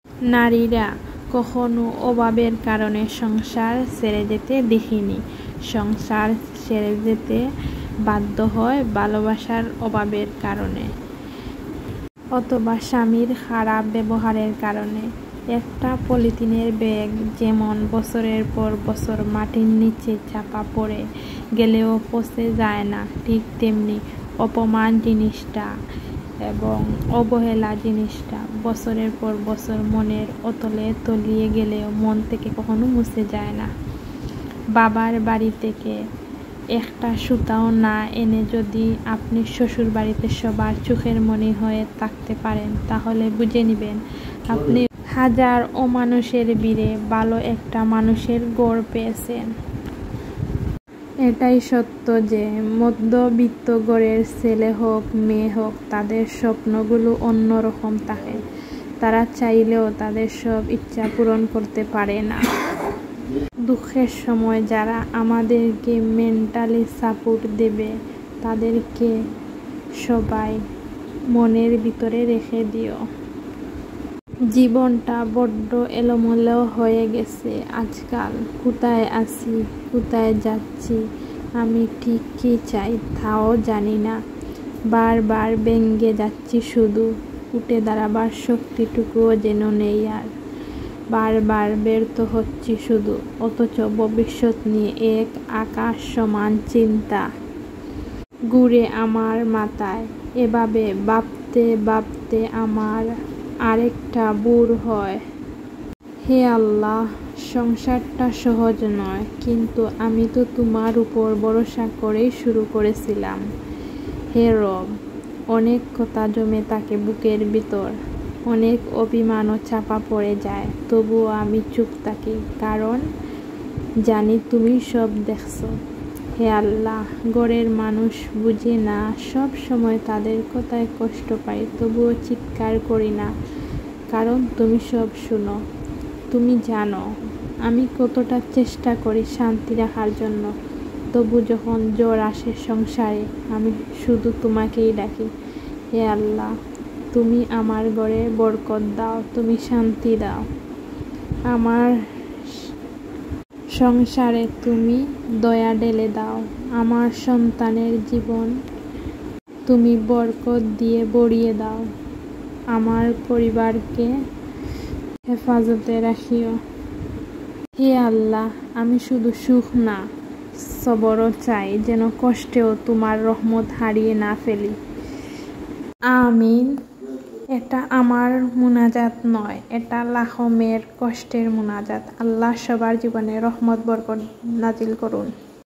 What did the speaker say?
নারীরা কখনো অভাবের কারণে সংসার ছেড়ে যেতে দেখিনি। সংসার ছেড়ে যেতে বাধ্য হয় ভালোবাসার অভাবের কারণে অথবা স্বামীর খারাপ ব্যবহারের কারণে। একটা পলিথিনের ব্যাগ যেমন বছরের পর বছর মাটির নিচে চাপা পড়ে গেলেও পচে যায় না, ঠিক তেমনি অপমান জিনিসটা এবং অবহেলা জিনিসটা বছরের পর বছর মনের অতলে তলিয়ে গেলেও মন থেকে কখনো মুছে যায় না। বাবার বাড়ি থেকে একটা সুতাও না এনে যদি আপনি শ্বশুর বাড়িতে সবার চোখের মণি হয়ে থাকতে পারেন, তাহলে বুঝে নিবেন আপনি হাজার অমানুষের ভিড়ে ভালো একটা মানুষের গড় পেয়েছেন। এটাই সত্য যে মধ্যবিত্ত ঘরের ছেলে হোক মেয়ে হোক, তাদের স্বপ্নগুলো অন্যরকম থাকে। তারা চাইলেও তাদের সব ইচ্ছা পূরণ করতে পারে না। দুঃখের সময় যারা আমাদেরকে মেন্টালি সাপোর্ট দেবে, তাদেরকে সবাই মনের ভিতরে রেখে দিও। জীবনটা বড্ড এলোমেলো হয়ে গেছে আজকাল। কোথায় আছি, কোথায় যাচ্ছি, আমি ঠিক কী চাই তাও জানি না। বারবার ভেঙে যাচ্ছি, শুধু উঠে দাঁড়াবার শক্তিটুকুও যেন নেই আর। বারবার ব্যর্থ হচ্ছি শুধু, অথচ ভবিষ্যৎ নিয়ে এক আকাশ সমান চিন্তা ঘুরে আমার মাথায়। এভাবে ভাবতে ভাবতে আমার আরেকটা ভুল হয়। হে আল্লাহ, সংসারটা সহজ নয়, কিন্তু আমি তো তোমার উপর ভরসা করেই শুরু করেছিলাম। হে রব, অনেক কথা জমে থাকে বুকের ভিতর, অনেক অভিমানও চাপা পড়ে যায়, তবুও আমি চুপ থাকি, কারণ জানি তুমি সব দেখছো। হে আল্লাহ, ঘরের মানুষ বুঝে না, সব সময় তাদের কথায় কষ্ট পাই, তবুও চিৎকার করি না, কারণ তুমি সব শুনো। তুমি জানো আমি কতটা চেষ্টা করি শান্তি রাখার জন্য, তবু যখন জ্বর আসে সংসারে, আমি শুধু তোমাকেই ডাকি। হে আল্লাহ, তুমি আমার ঘরে বরকত দাও, তুমি শান্তি দাও। আমার সংসারে তুমি দয়া ঢেলে দাও। আমার সন্তানের জীবন তুমি বরকত দিয়ে ভরিয়ে দাও। আমার পরিবারকে হেফাজতে রাখিও। হে আল্লাহ, আমি শুধু সুখ না, সবরও চাই, যেন কষ্টেও তোমার রহমত হারিয়ে না ফেলি। আমিন। এটা আমার মুনাজাত নয়, এটা লাখো মেয়ের কষ্টের মুনাজাত। আল্লাহ সবার জীবনে রহমত বরকত নাজিল করুন।